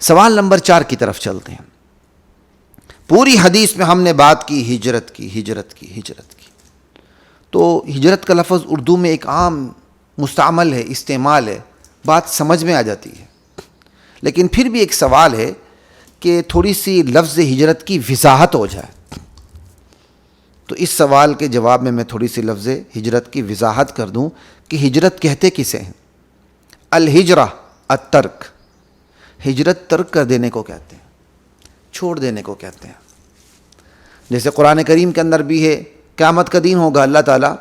سوال نمبر 4 کی طرف چلتے ہیں. پوری حدیث میں ہم نے بات کی ہجرت کی. تو ہجرت کا لفظ اردو میں ایک عام مستعمل ہے، استعمال ہے، بات سمجھ میں آ جاتی ہے. لیکن پھر بھی ایک سوال ہے کہ تھوڑی سی لفظ ہجرت کی وضاحت ہو جائے. تو اس سوال کے جواب میں تھوڑی سی لفظ ہجرت کی وضاحت کر دوں کہ ہجرت کہتے کسے ہیں. الہجرہ الترک، ہجرت ترک کر دینے کو کہتے ہیں، چھوڑ دینے کو کہتے ہیں. جیسے قرآن کریم کے اندر بھی ہے، قیامت کا دن ہوگا، اللہ تعالیٰ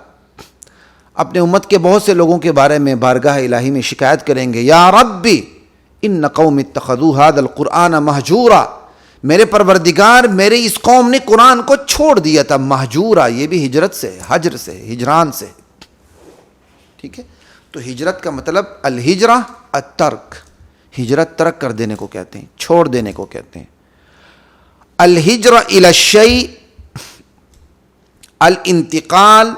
اپنے امت کے بہت سے لوگوں کے بارے میں بارگاہ الہی میں شکایت کریں گے، یا ربی ان قوم اتخذوا هذا القرآن مہجورا، میرے پروردگار میرے اس قوم نے قرآن کو چھوڑ دیا تھا. مہجورا یہ بھی ہجرت سے، حجر سے، ہجران سے. ٹھیک ہے، تو ہجرت کا مطلب الہجرہ الترک، ہجرت ترک کر دینے کو کہتے ہیں، چھوڑ دینے کو کہتے ہیں. الہجرہ الی الشیء الانتقال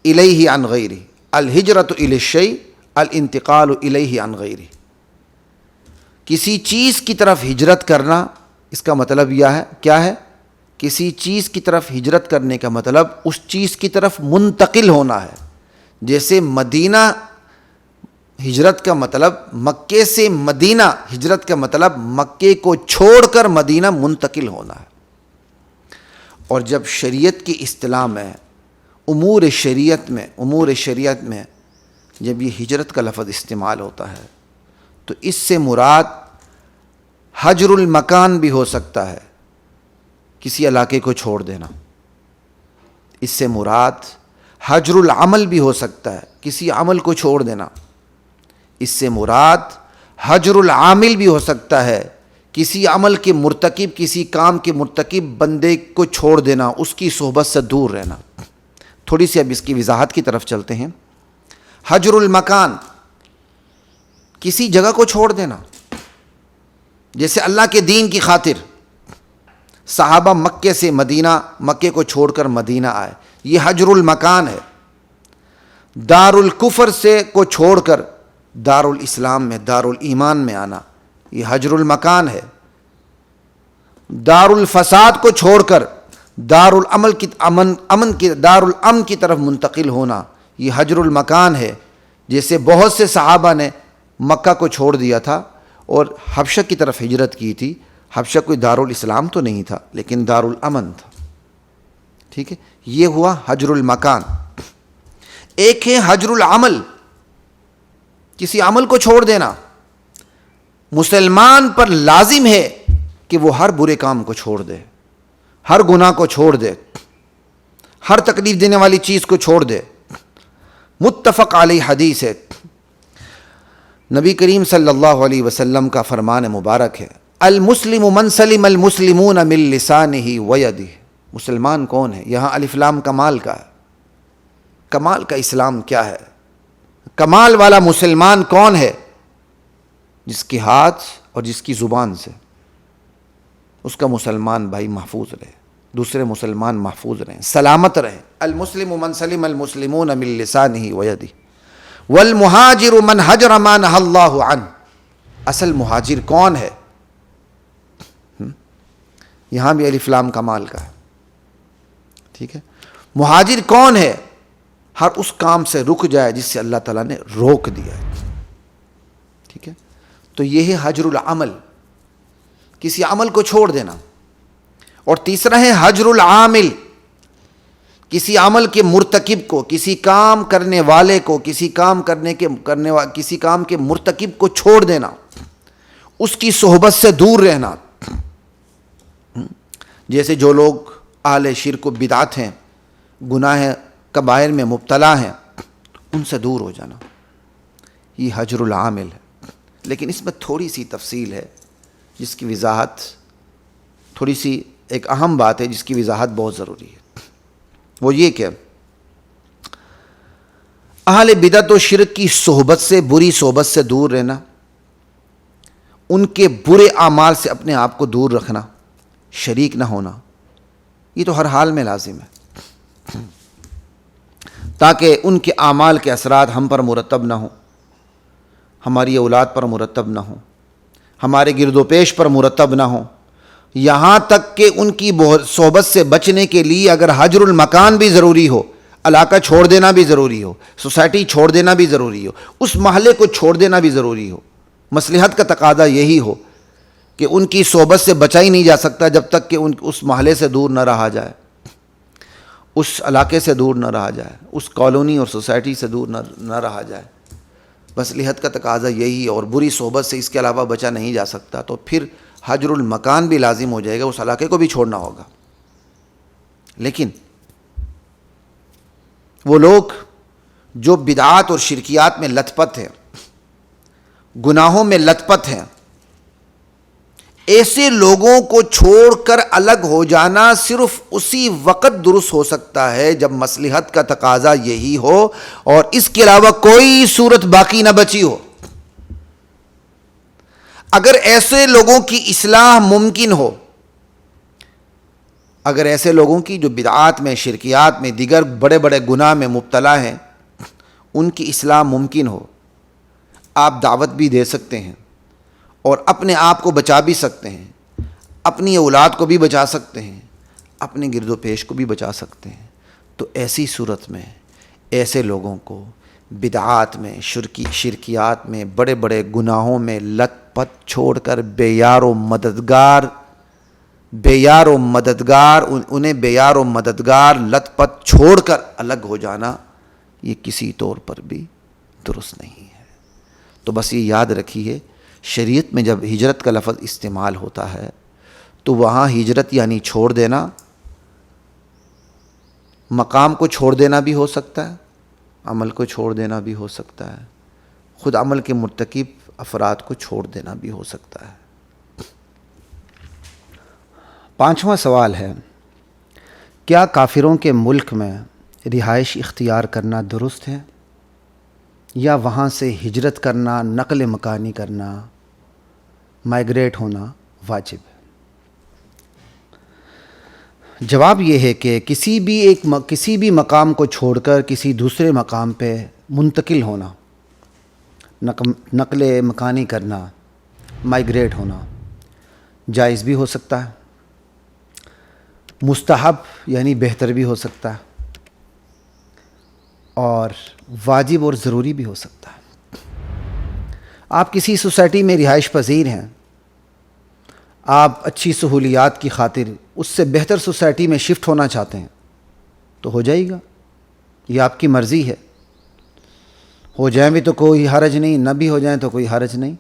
الیہ عن غیرہ، الہجرۃ الی الشیء الانتقال الیہ عن غیرہ. کسی چیز کی طرف ہجرت کرنا، اس کا مطلب یہ ہے کیا ہے؟ کسی چیز کی طرف ہجرت کرنے کا مطلب اس چیز کی طرف منتقل ہونا ہے. جیسے مدینہ ہجرت کا مطلب مکے سے مدینہ، ہجرت کا مطلب مکے کو چھوڑ کر مدینہ منتقل ہونا ہے. اور جب شریعت کی اصطلاح میں امور شریعت میں جب یہ ہجرت کا لفظ استعمال ہوتا ہے تو اس سے مراد حجر المکان بھی ہو سکتا ہے، کسی علاقے کو چھوڑ دینا. اس سے مراد حجر العمل بھی ہو سکتا ہے، کسی عمل کو چھوڑ دینا. اس سے مراد حجر العامل بھی ہو سکتا ہے، کسی عمل کے مرتکب، کسی کام کے مرتکب بندے کو چھوڑ دینا، اس کی صحبت سے دور رہنا. تھوڑی سی اب اس کی وضاحت کی طرف چلتے ہیں. حجر المکان، کسی جگہ کو چھوڑ دینا. جیسے اللہ کے دین کی خاطر صحابہ مکے سے مدینہ، مکے کو چھوڑ کر مدینہ آئے، یہ حجر المکان ہے. دار الکفر سے کو چھوڑ کر دار الاسلام میں، دار الایمان میں آنا، یہ حجر المکان ہے. دار الفساد کو چھوڑ کر دار الامن دار الامن کی طرف منتقل ہونا، یہ حجر المکان ہے. جیسے بہت سے صحابہ نے مکہ کو چھوڑ دیا تھا اور حبشہ کی طرف ہجرت کی تھی. حبشہ کوئی دار الاسلام تو نہیں تھا لیکن دار الامن تھا. ٹھیک ہے، یہ ہوا حجر المکان. ایک ہے حجر العمل، کسی عمل کو چھوڑ دینا. مسلمان پر لازم ہے کہ وہ ہر برے کام کو چھوڑ دے، ہر گناہ کو چھوڑ دے، ہر تکلیف دینے والی چیز کو چھوڑ دے. متفق علیہ حدیث ہے، نبی کریم صلی اللہ علیہ وسلم کا فرمان مبارک ہے، المسلم من سلم المسلمون من لسانہ ویدہ. مسلمان کون ہے؟ یہاں الف لام کمال کا ہے. کمال کا اسلام کیا ہے؟ کمال والا مسلمان کون ہے؟ جس کے ہاتھ اور جس کی زبان سے اس کا مسلمان بھائی محفوظ رہے، دوسرے مسلمان محفوظ رہیں، سلامت رہیں. المسلم من سلم المسلمون من لسانہ ویدہ والمہاجر من ہجر ما نہی اللہ عنہ. اصل مہاجر کون ہے؟ یہاں بھی الف لام کمال کا ہے. ٹھیک ہے، مہاجر کون ہے؟ ہر اس کام سے رک جائے جس سے اللہ تعالیٰ نے روک دیا ہے. ٹھیک ہے، تو یہ ہے حجر العمل، کسی عمل کو چھوڑ دینا. اور تیسرا ہے حجر العامل، کسی عمل کے مرتکب کو، کسی کام کرنے والے کو، کسی کام کے مرتکب کو چھوڑ دینا، اس کی صحبت سے دور رہنا. جیسے جو لوگ اہل شرک و بدعت ہیں، گناہ کبائر میں مبتلا ہیں، ان سے دور ہو جانا، یہ حجر العامل ہے. لیکن اس میں تھوڑی سی تفصیل ہے جس کی وضاحت، تھوڑی سی ایک اہم بات ہے جس کی وضاحت بہت ضروری ہے. وہ یہ کہ اہل بدعت و شرک کی صحبت سے، بری صحبت سے دور رہنا، ان کے برے اعمال سے اپنے آپ کو دور رکھنا، شریک نہ ہونا، یہ تو ہر حال میں لازم ہے تاکہ ان کے اعمال کے اثرات ہم پر مرتب نہ ہوں، ہماری اولاد پر مرتب نہ ہوں. ہمارے گرد و پیش پر مرتب نہ ہوں، یہاں تک کہ ان کی صحبت سے بچنے کے لیے اگر حجر المکان بھی ضروری ہو، علاقہ چھوڑ دینا بھی ضروری ہو، سوسائٹی چھوڑ دینا بھی ضروری ہو، اس محلے کو چھوڑ دینا بھی ضروری ہو، مصلحت کا تقاضا یہی ہو کہ ان کی صحبت سے بچا ہی نہیں جا سکتا جب تک کہ اس محلے سے دور نہ رہا جائے، اس علاقے سے دور نہ رہا جائے، اس کالونی اور سوسائٹی سے دور نہ رہا جائے، مصلحت کا تقاضا یہی ہے، اور بری صحبت سے اس کے علاوہ بچا نہیں جا سکتا، تو پھر حجر المکان بھی لازم ہو جائے گا، اس علاقے کو بھی چھوڑنا ہوگا۔ لیکن وہ لوگ جو بدعات اور شرکیات میں لت پت ہیں، گناہوں میں لت پت ہیں، ایسے لوگوں کو چھوڑ کر الگ ہو جانا صرف اسی وقت درست ہو سکتا ہے جب مصلحت کا تقاضا یہی ہو اور اس کے علاوہ کوئی صورت باقی نہ بچی ہو۔ اگر ایسے لوگوں کی اصلاح ممکن ہو، اگر ایسے لوگوں کی جو بدعات میں، شرکیات میں، دیگر بڑے بڑے گناہ میں مبتلا ہیں، ان کی اصلاح ممکن ہو، آپ دعوت بھی دے سکتے ہیں اور اپنے آپ کو بچا بھی سکتے ہیں، اپنی اولاد کو بھی بچا سکتے ہیں، اپنے گرد و پیش کو بھی بچا سکتے ہیں، تو ایسی صورت میں ایسے لوگوں کو بدعات میں، شرکیات میں، بڑے بڑے گناہوں میں لت پت چھوڑ کر بے یار و مددگار لت پت چھوڑ کر الگ ہو جانا، یہ کسی طور پر بھی درست نہیں ہے۔ تو بس یہ یاد رکھیے، شریعت میں جب ہجرت کا لفظ استعمال ہوتا ہے تو وہاں ہجرت یعنی چھوڑ دینا، مقام کو چھوڑ دینا بھی ہو سکتا ہے، عمل کو چھوڑ دینا بھی ہو سکتا ہے، خود عمل کے مرتکب افراد کو چھوڑ دینا بھی ہو سکتا ہے۔ 5واں سوال ہے، کیا کافروں کے ملک میں رہائش اختیار کرنا درست ہے یا وہاں سے ہجرت کرنا، نقل مکانی کرنا، مائیگریٹ ہونا واجب ہے؟ جواب یہ ہے کہ کسی بھی مقام کو چھوڑ کر کسی دوسرے مقام پہ منتقل ہونا، نقل مکانی کرنا، مائیگریٹ ہونا جائز بھی ہو سکتا ہے، مستحب یعنی بہتر بھی ہو سکتا ہے، اور واجب اور ضروری بھی ہو سکتا ہے۔ آپ کسی سوسائٹی میں رہائش پذیر ہیں، آپ اچھی سہولیات کی خاطر اس سے بہتر سوسائٹی میں شفٹ ہونا چاہتے ہیں تو ہو جائے گا، یہ آپ کی مرضی ہے، ہو جائیں بھی تو کوئی حرج نہیں، نہ بھی ہو جائیں تو کوئی حرج نہیں،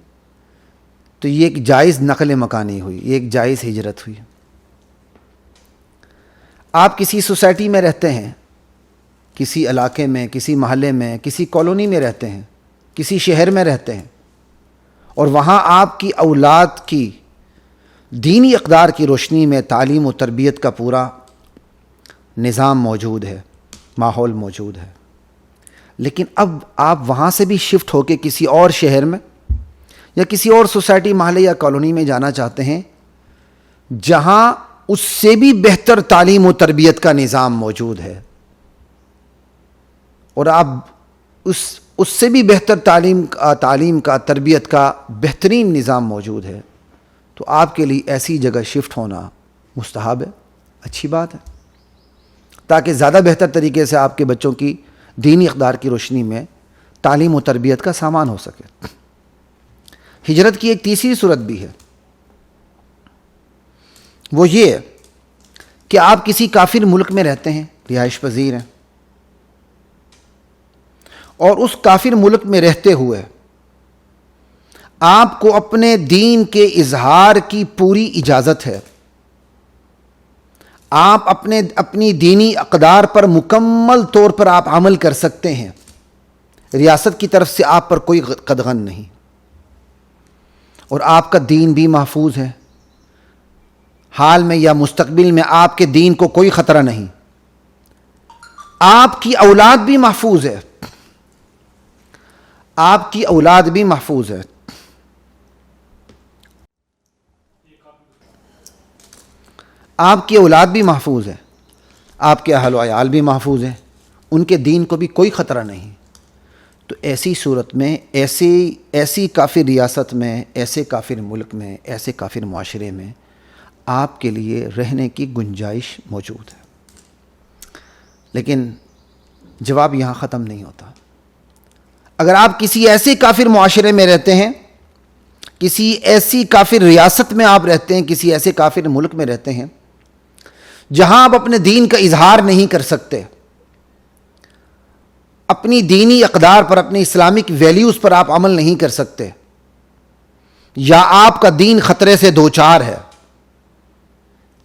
تو یہ ایک جائز نقل مکانی ہوئی، یہ ایک جائز ہجرت ہوئی۔ آپ کسی سوسائٹی میں رہتے ہیں، کسی علاقے میں، کسی محلے میں، کسی کالونی میں رہتے ہیں، کسی شہر میں رہتے ہیں، اور وہاں آپ کی اولاد کی دینی اقدار کی روشنی میں تعلیم و تربیت کا پورا نظام موجود ہے، ماحول موجود ہے، لیکن اب آپ وہاں سے بھی شفٹ ہو کے کسی اور شہر میں یا کسی اور سوسائٹی، محلے یا کالونی میں جانا چاہتے ہیں جہاں اس سے بھی بہتر تعلیم و تربیت کا نظام موجود ہے، اور آپ اس سے بھی بہتر تعلیم کا، تربیت کا بہترین نظام موجود ہے، تو آپ کے لیے ایسی جگہ شفٹ ہونا مستحب ہے، اچھی بات ہے، تاکہ زیادہ بہتر طریقے سے آپ کے بچوں کی دینی اقدار کی روشنی میں تعلیم و تربیت کا سامان ہو سکے۔ ہجرت کی ایک تیسری صورت بھی ہے، وہ یہ کہ آپ کسی کافر ملک میں رہتے ہیں، رہائش پذیر ہیں، اور اس کافر ملک میں رہتے ہوئے آپ کو اپنے دین کے اظہار کی پوری اجازت ہے، آپ اپنی دینی اقدار پر مکمل طور پر آپ عمل کر سکتے ہیں، ریاست کی طرف سے آپ پر کوئی قدغن نہیں، اور آپ کا دین بھی محفوظ ہے، حال میں یا مستقبل میں آپ کے دین کو کوئی خطرہ نہیں، آپ کی اولاد بھی محفوظ ہے، آپ کی اولاد بھی محفوظ ہے، آپ کی اولاد بھی محفوظ ہے، آپ کے اہل و عیال بھی محفوظ ہیں، ان کے دین کو بھی کوئی خطرہ نہیں، تو ایسی صورت میں ایسی کافر ریاست میں، ایسے کافر ملک میں، ایسے کافر معاشرے میں آپ کے لیے رہنے کی گنجائش موجود ہے۔ لیکن جواب یہاں ختم نہیں ہوتا۔ اگر آپ کسی ایسے کافر معاشرے میں رہتے ہیں، کسی ایسی کافر ریاست میں آپ رہتے ہیں، کسی ایسے کافر ملک میں رہتے ہیں جہاں آپ اپنے دین کا اظہار نہیں کر سکتے، اپنی دینی اقدار پر، اپنے اسلامک ویلیوز پر آپ عمل نہیں کر سکتے، یا آپ کا دین خطرے سے دوچار ہے،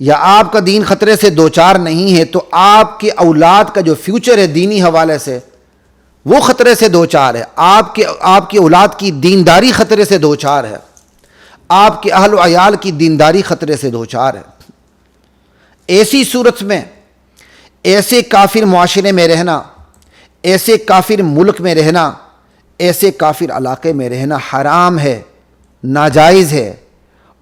یا آپ کا دین خطرے سے دوچار نہیں ہے، تو آپ کے اولاد کا جو فیوچر ہے دینی حوالے سے وہ خطرے سے دوچار ہے، آپ کی اولاد کی دینداری خطرے سے دوچار ہے، آپ کے اہل و عیال کی دینداری خطرے سے دوچار ہے۔ ایسی صورت میں ایسے کافر معاشرے میں رہنا، ایسے کافر ملک میں رہنا، ایسے کافر علاقے میں رہنا حرام ہے، ناجائز ہے،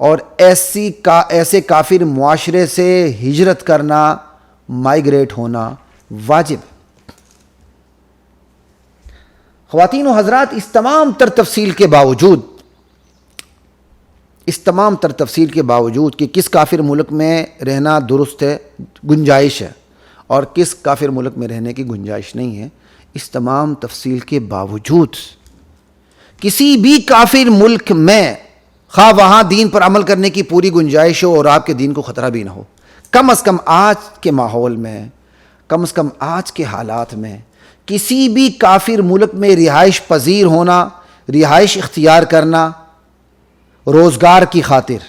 اور ایسے کافر معاشرے سے ہجرت کرنا، مائیگریٹ ہونا واجب ہے۔ خواتین و حضرات، اس تمام تر تفصیل کے باوجود کہ کس کافر ملک میں رہنا درست ہے، گنجائش ہے، اور کس کافر ملک میں رہنے کی گنجائش نہیں ہے، اس تمام تفصیل کے باوجود کسی بھی کافر ملک میں، خواہ وہاں دین پر عمل کرنے کی پوری گنجائش ہو اور آپ کے دین کو خطرہ بھی نہ ہو، کم از کم آج کے ماحول میں، کم از کم آج کے حالات میں، کسی بھی کافر ملک میں رہائش پذیر ہونا، رہائش اختیار کرنا، روزگار کی خاطر،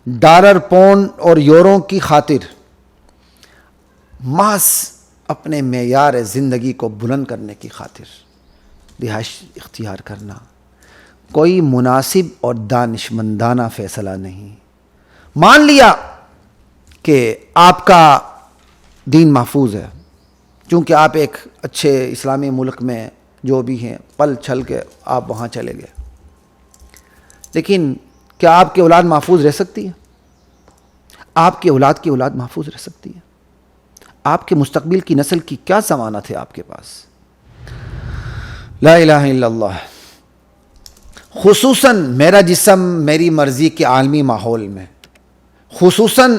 ڈالر، پاؤنڈ اور یورو کی خاطر، محض اپنے معیار زندگی کو بلند کرنے کی خاطر رہائش اختیار کرنا کوئی مناسب اور دانشمندانہ فیصلہ نہیں۔ مان لیا کہ آپ کا دین محفوظ ہے، چونکہ آپ ایک اچھے اسلامی ملک میں جو بھی ہیں پل چھل کے آپ وہاں چلے گئے، لیکن کیا آپ کی اولاد محفوظ رہ سکتی ہے؟ آپ کی اولاد محفوظ رہ سکتی ہے؟ آپ کے مستقبل کی نسل کی کیا ضمانت ہے آپ کے پاس؟ لا الہ الا اللہ۔ خصوصاً میرا جسم میری مرضی کے عالمی ماحول میں، خصوصاً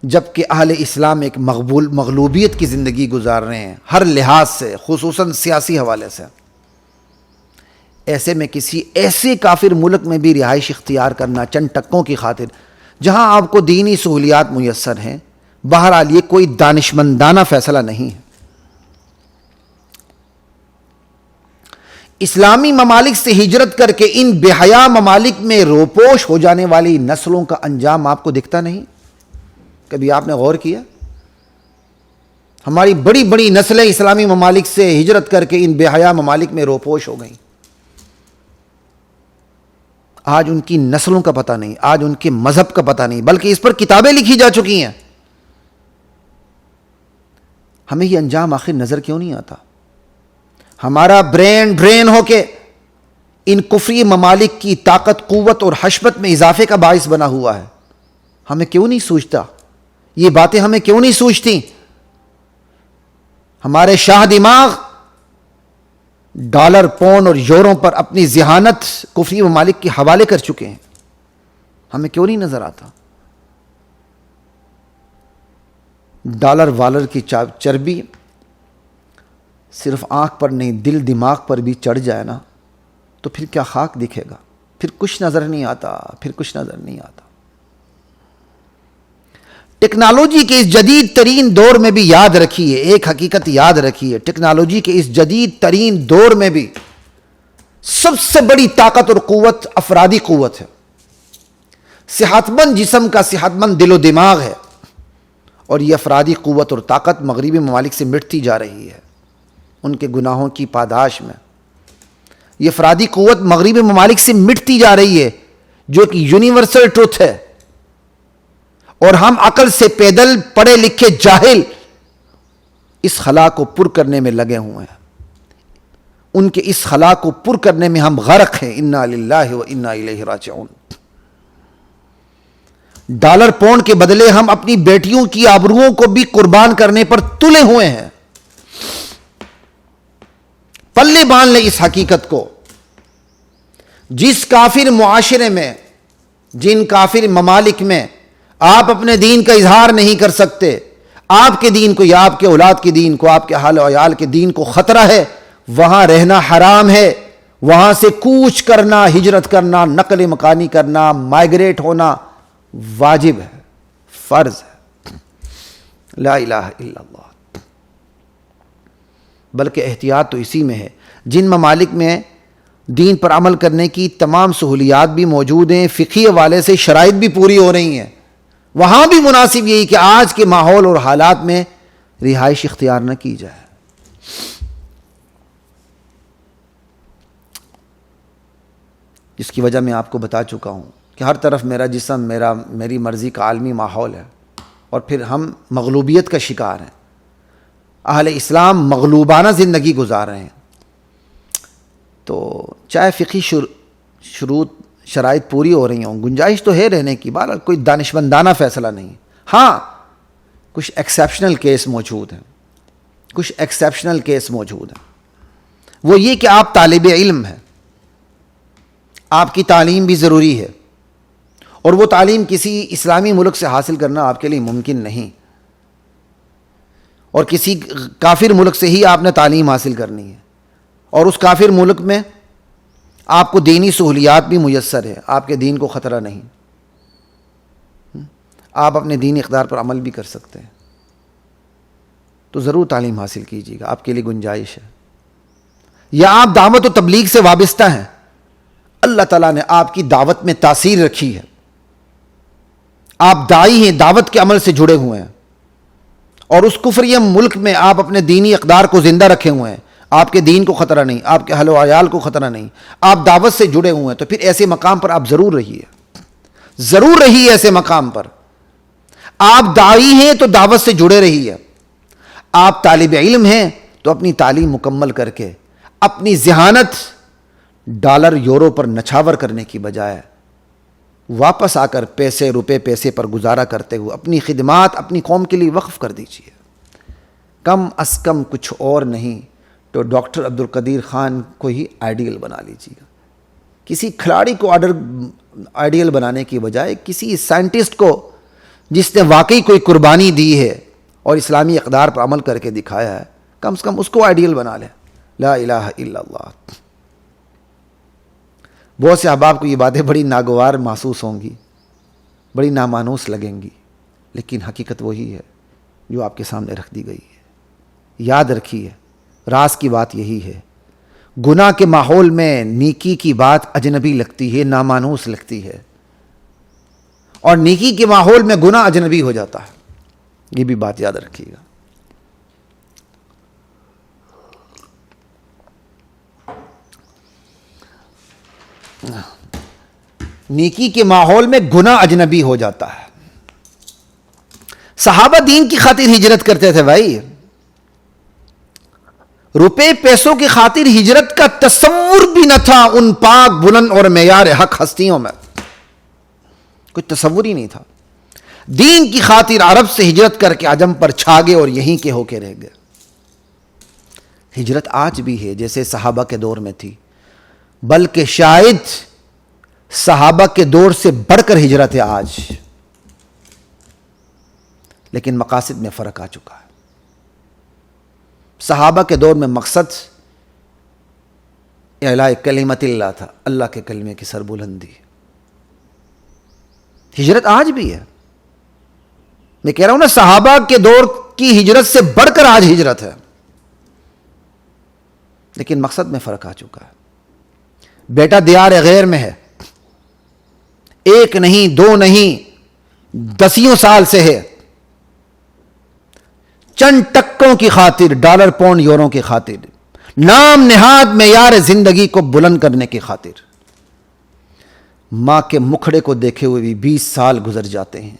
جب کہ اہل اسلام ایک مغلوبیت کی زندگی گزار رہے ہیں ہر لحاظ سے، خصوصاً سیاسی حوالے سے، ایسے میں کسی ایسے کافر ملک میں بھی رہائش اختیار کرنا چند ٹکوں کی خاطر جہاں آپ کو دینی سہولیات میسر ہیں، بہرحال یہ کوئی دانشمندانہ فیصلہ نہیں ہے۔ اسلامی ممالک سے ہجرت کر کے ان بے حیا ممالک میں روپوش ہو جانے والی نسلوں کا انجام آپ کو دکھتا نہیں؟ کبھی آپ نے غور کیا؟ ہماری بڑی بڑی نسلیں اسلامی ممالک سے ہجرت کر کے ان بے حیا ممالک میں روپوش ہو گئیں، آج ان کی نسلوں کا پتہ نہیں، آج ان کے مذہب کا پتہ نہیں، بلکہ اس پر کتابیں لکھی جا چکی ہیں۔ ہمیں یہ انجام آخر نظر کیوں نہیں آتا؟ ہمارا برین ڈرین ہو کے ان کفری ممالک کی طاقت، قوت اور حشمت میں اضافے کا باعث بنا ہوا ہے۔ ہمیں کیوں نہیں سوچتا؟ یہ باتیں ہمیں کیوں نہیں سوچتی؟ ہمارے شاہ دماغ ڈالر، پاؤنڈ اور یورو پر اپنی ذہانت کفری ممالک کے حوالے کر چکے ہیں، ہمیں کیوں نہیں نظر آتا؟ ڈالر والر کی چربی صرف آنکھ پر نہیں، دل دماغ پر بھی چڑھ جائے نا، تو پھر کیا خاک دکھے گا؟ پھر کچھ نظر نہیں آتا۔ ٹیکنالوجی کے اس جدید ترین دور میں بھی یاد رکھیے، ایک حقیقت یاد رکھیے، ٹیکنالوجی کے اس جدید ترین دور میں بھی سب سے بڑی طاقت اور قوت افرادی قوت ہے۔ صحت مند جسم کا صحت مند دل و دماغ ہے، اور یہ افرادی قوت اور طاقت مغربی ممالک سے مٹتی جا رہی ہے ان کے گناہوں کی پاداش میں۔ یہ افرادی قوت مغربی ممالک سے مٹتی جا رہی ہے، جو کہ یونیورسل ٹروتھ ہے، اور ہم عقل سے پیدل پڑھے لکھے جاہل اس خلا کو پر کرنے میں لگے ہوئے ہیں، ان کے اس خلا کو پر کرنے میں ہم غرق ہیں۔ انا للہ و انا الیہ راجعون۔ ڈالر پاؤنڈ کے بدلے ہم اپنی بیٹیوں کی آبروؤں کو بھی قربان کرنے پر تلے ہوئے ہیں۔ مان لیں اس حقیقت کو، جس کافر معاشرے میں، جن کافر ممالک میں آپ اپنے دین کا اظہار نہیں کر سکتے، آپ کے دین کو یا آپ کے اولاد کے دین کو، آپ کے اہل و عیال کے دین کو خطرہ ہے، وہاں رہنا حرام ہے، وہاں سے کوچ کرنا، ہجرت کرنا، نقل مکانی کرنا، مائگریٹ ہونا واجب ہے، فرض ہے۔ لا الہ الا اللہ۔ بلکہ احتیاط تو اسی میں ہے، جن ممالک میں دین پر عمل کرنے کی تمام سہولیات بھی موجود ہیں، فقہی حوالے سے شرائط بھی پوری ہو رہی ہیں، وہاں بھی مناسب یہی کہ آج کے ماحول اور حالات میں رہائش اختیار نہ کی جائے۔ جس کی وجہ میں آپ کو بتا چکا ہوں کہ ہر طرف میرا جسم، میری مرضی کا عالمی ماحول ہے، اور پھر ہم مغلوبیت کا شکار ہیں۔ اہل اسلام مغلوبانہ زندگی گزار رہے ہیں، تو چاہے فقہی شروط شرائط پوری ہو رہی ہوں، گنجائش تو ہے رہنے کی، بہرحال کوئی دانشمندانہ فیصلہ نہیں۔ ہاں کچھ ایکسیپشنل کیس موجود ہیں، کچھ ایکسیپشنل کیس موجود ہیں۔ وہ یہ کہ آپ طالب علم ہیں، آپ کی تعلیم بھی ضروری ہے، اور وہ تعلیم کسی اسلامی ملک سے حاصل کرنا آپ کے لیے ممکن نہیں، اور کسی کافر ملک سے ہی آپ نے تعلیم حاصل کرنی ہے، اور اس کافر ملک میں آپ کو دینی سہولیات بھی میسر ہے، آپ کے دین کو خطرہ نہیں، آپ اپنے دینی اقدار پر عمل بھی کر سکتے ہیں، تو ضرور تعلیم حاصل کیجیے گا، آپ کے لیے گنجائش ہے۔ یا آپ دعوت و تبلیغ سے وابستہ ہیں، اللہ تعالیٰ نے آپ کی دعوت میں تاثیر رکھی ہے، آپ داعی ہیں، دعوت کے عمل سے جڑے ہوئے ہیں، اور اس کفری ملک میں آپ اپنے دینی اقدار کو زندہ رکھے ہوئے ہیں، آپ کے دین کو خطرہ نہیں، آپ کے اہل و عیال کو خطرہ نہیں، آپ دعوت سے جڑے ہوئے ہیں، تو پھر ایسے مقام پر آپ ضرور رہیے ایسے مقام پر۔ آپ داعی ہیں تو دعوت سے جڑے رہیے، آپ طالب علم ہیں تو اپنی تعلیم مکمل کر کے اپنی ذہانت ڈالر یورو پر نچھاور کرنے کی بجائے واپس آ کر پیسے پر گزارا کرتے ہوئے اپنی خدمات اپنی قوم کے لیے وقف کر دیجیے۔ کم از کم کچھ اور نہیں تو ڈاکٹر عبد القدیر خان کو ہی آئیڈیل بنا لیجیے گا۔ کسی کھلاڑی کو آئیڈیل بنانے کی بجائے کسی سائنٹسٹ کو جس نے واقعی کوئی قربانی دی ہے اور اسلامی اقدار پر عمل کر کے دکھایا ہے، کم سے کم اس کو آئیڈیل بنا لیں۔ لا الہ الا اللہ۔ بہت سے احباب کو یہ باتیں بڑی ناگوار محسوس ہوں گی، بڑی نامانوس لگیں گی، لیکن حقیقت وہی ہے جو آپ کے سامنے رکھ دی گئی ہے۔ یاد رکھیے، راز کی بات یہی ہے، گناہ کے ماحول میں نیکی کی بات اجنبی لگتی ہے، نامانوس لگتی ہے، اور نیکی کے ماحول میں گناہ اجنبی ہو جاتا ہے، یہ بھی بات یاد رکھیے گا۔ نیکی کے ماحول میں گناہ اجنبی ہو جاتا ہے۔ صحابہ دین کی خاطر ہجرت کرتے تھے بھائی، روپے پیسوں کی خاطر ہجرت کا تصور بھی نہ تھا ان پاک بلند اور معیار حق ہستیوں میں، کوئی تصور ہی نہیں تھا۔ دین کی خاطر عرب سے ہجرت کر کے عجم پر چھا گئے اور یہیں کے ہو کے رہ گئے۔ ہجرت آج بھی ہے جیسے صحابہ کے دور میں تھی، بلکہ شاید صحابہ کے دور سے بڑھ کر ہجرت ہے آج، لیکن مقاصد میں فرق آ چکا ہے۔ صحابہ کے دور میں مقصد اعلاء کلمت اللہ تھا، اللہ کے کلمے کی سربلندی۔ ہجرت آج بھی ہے، میں کہہ رہا ہوں نا، صحابہ کے دور کی ہجرت سے بڑھ کر آج ہجرت ہے، لیکن مقصد میں فرق آ چکا ہے۔ بیٹا دیار غیر میں ہے، ایک نہیں دو نہیں دسیوں سال سے ہے، چند ٹکوں کی خاطر، ڈالر پاؤنڈ یورو کی خاطر، نام نہاد معیار زندگی کو بلند کرنے کی خاطر۔ ماں کے مکھڑے کو دیکھے ہوئے بھی 20 سال گزر جاتے ہیں،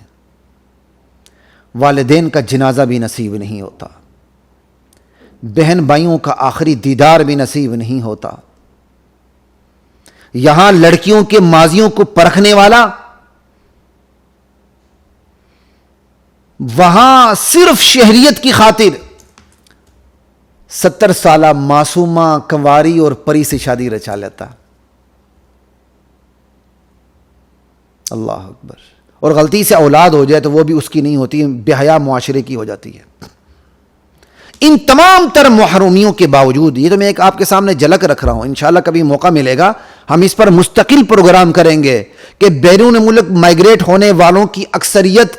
والدین کا جنازہ بھی نصیب نہیں ہوتا، بہن بھائیوں کا آخری دیدار بھی نصیب نہیں ہوتا۔ یہاں لڑکیوں کے ماضیوں کو پرکھنے والا، وہاں صرف شہریت کی خاطر 70 سالہ معصومہ کنواری اور پری سے شادی رچا لیتا. اللہ اکبر. اور غلطی سے اولاد ہو جائے تو وہ بھی اس کی نہیں ہوتی, بے حیا معاشرے کی ہو جاتی ہے. ان تمام تر محرومیوں کے باوجود, یہ تو میں ایک آپ کے سامنے جھلک رکھ رہا ہوں, انشاءاللہ کبھی موقع ملے گا ہم اس پر مستقل پروگرام کریں گے کہ بیرون ملک مائیگریٹ ہونے والوں کی اکثریت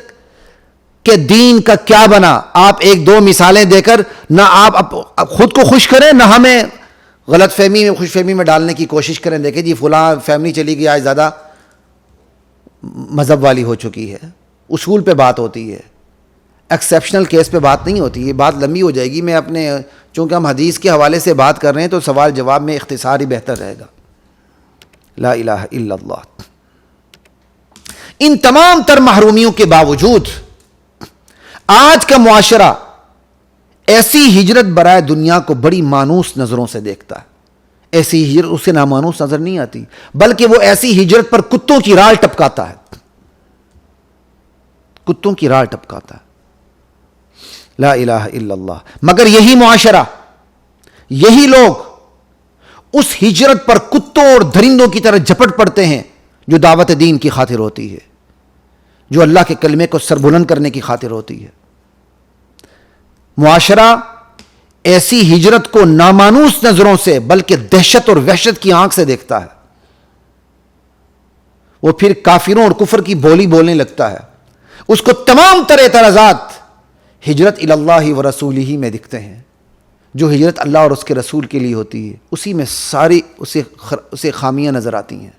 کے دین کا کیا بنا. آپ ایک دو مثالیں دے کر نہ آپ خود کو خوش کریں, نہ ہمیں غلط فہمی میں خوش فہمی میں ڈالنے کی کوشش کریں. دیکھیں جی فلاں فیملی چلی گئی, آج زیادہ مذہب والی ہو چکی ہے. اصول پہ بات ہوتی ہے, ایکسیپشنل کیس پہ بات نہیں ہوتی. یہ بات لمبی ہو جائے گی. میں اپنے, چونکہ ہم حدیث کے حوالے سے بات کر رہے ہیں تو سوال جواب میں اختصار ہی بہتر رہے گا. لا الہ الا اللہ. ان تمام تر محرومیوں کے باوجود آج کا معاشرہ ایسی ہجرت برائے دنیا کو بڑی مانوس نظروں سے دیکھتا ہے. ایسی ہجرت اسے نامانوس نظر نہیں آتی, بلکہ وہ ایسی ہجرت پر کتوں کی رال ٹپکاتا ہے. کتوں کی رال ٹپکاتا ہے. لا الہ الا اللہ. مگر یہی معاشرہ, یہی لوگ اس ہجرت پر کتوں اور درندوں کی طرح جھپٹ پڑتے ہیں جو دعوت دین کی خاطر ہوتی ہے, جو اللہ کے کلمے کو سربلند کرنے کی خاطر ہوتی ہے. معاشرہ ایسی ہجرت کو نامانوس نظروں سے بلکہ دہشت اور وحشت کی آنکھ سے دیکھتا ہے. وہ پھر کافروں اور کفر کی بولی بولنے لگتا ہے. اس کو تمام تر اعتراضات ہجرت الی اللہ و رسولہ میں دکھتے ہیں. جو ہجرت اللہ اور اس کے رسول کے لیے ہوتی ہے اسی میں ساری اسے خامیاں نظر آتی ہیں.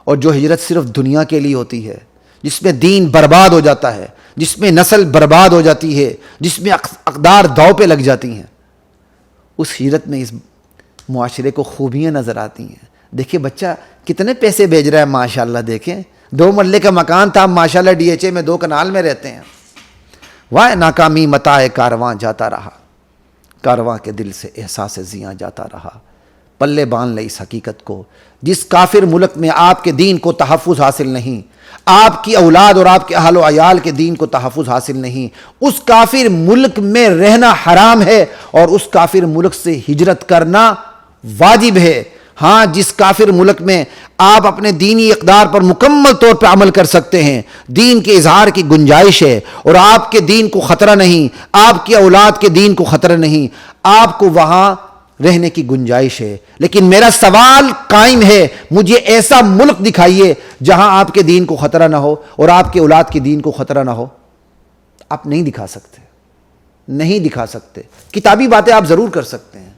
اور جو ہجرت صرف دنیا کے لیے ہوتی ہے, جس میں دین برباد ہو جاتا ہے, جس میں نسل برباد ہو جاتی ہے, جس میں اقدار داؤ پہ لگ جاتی ہیں, اس ہجرت میں اس معاشرے کو خوبیاں نظر آتی ہیں. دیکھیں بچہ کتنے پیسے بھیج رہا ہے ماشاءاللہ. دیکھیں 2 مرلے کا مکان تھا ماشاءاللہ, ڈی ایچ اے میں 2 کنال میں رہتے ہیں. واہ ناکامی متاع کارواں جاتا رہا, کارواں کے دل سے احساس زیاں جاتا رہا. پلے باندھ لے اس حقیقت کو, جس کافر ملک میں آپ کے دین کو تحفظ حاصل نہیں, آپ کی اولاد اور آپ کے اہل و عیال کے دین کو تحفظ حاصل نہیں, اس کافر ملک میں رہنا حرام ہے اور اس کافر ملک سے ہجرت کرنا واجب ہے. ہاں, جس کافر ملک میں آپ اپنے دینی اقدار پر مکمل طور پر عمل کر سکتے ہیں, دین کے اظہار کی گنجائش ہے اور آپ کے دین کو خطرہ نہیں, آپ کی اولاد کے دین کو خطرہ نہیں, آپ کو وہاں رہنے کی گنجائش ہے. لیکن میرا سوال قائم ہے, مجھے ایسا ملک دکھائیے جہاں آپ کے دین کو خطرہ نہ ہو اور آپ کے اولاد کے دین کو خطرہ نہ ہو. آپ نہیں دکھا سکتے, نہیں دکھا سکتے. کتابی باتیں آپ ضرور کر سکتے ہیں,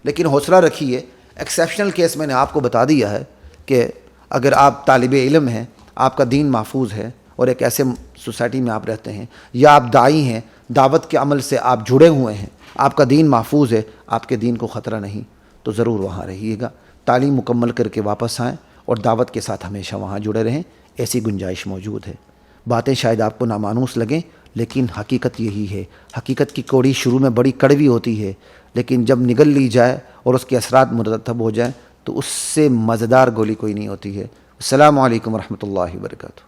لیکن حوصلہ رکھیے. ایکسیپشنل کیس میں نے آپ کو بتا دیا ہے کہ اگر آپ طالب علم ہیں, آپ کا دین محفوظ ہے اور ایک ایسے سوسائٹی میں آپ رہتے ہیں, یا آپ داعی ہیں, دعوت کے عمل سے آپ جڑے ہوئے ہیں, آپ کا دین محفوظ ہے, آپ کے دین کو خطرہ نہیں, تو ضرور وہاں رہیے گا. تعلیم مکمل کر کے واپس آئیں اور دعوت کے ساتھ ہمیشہ وہاں جڑے رہیں. ایسی گنجائش موجود ہے. باتیں شاید آپ کو نامانوس لگیں, لیکن حقیقت یہی ہے. حقیقت کی کوڑی شروع میں بڑی کڑوی ہوتی ہے, لیکن جب نگل لی جائے اور اس کے اثرات مرتب ہو جائیں تو اس سے مزیدار گولی کوئی نہیں ہوتی ہے. السلام علیکم ورحمۃ اللہ وبرکاتہ.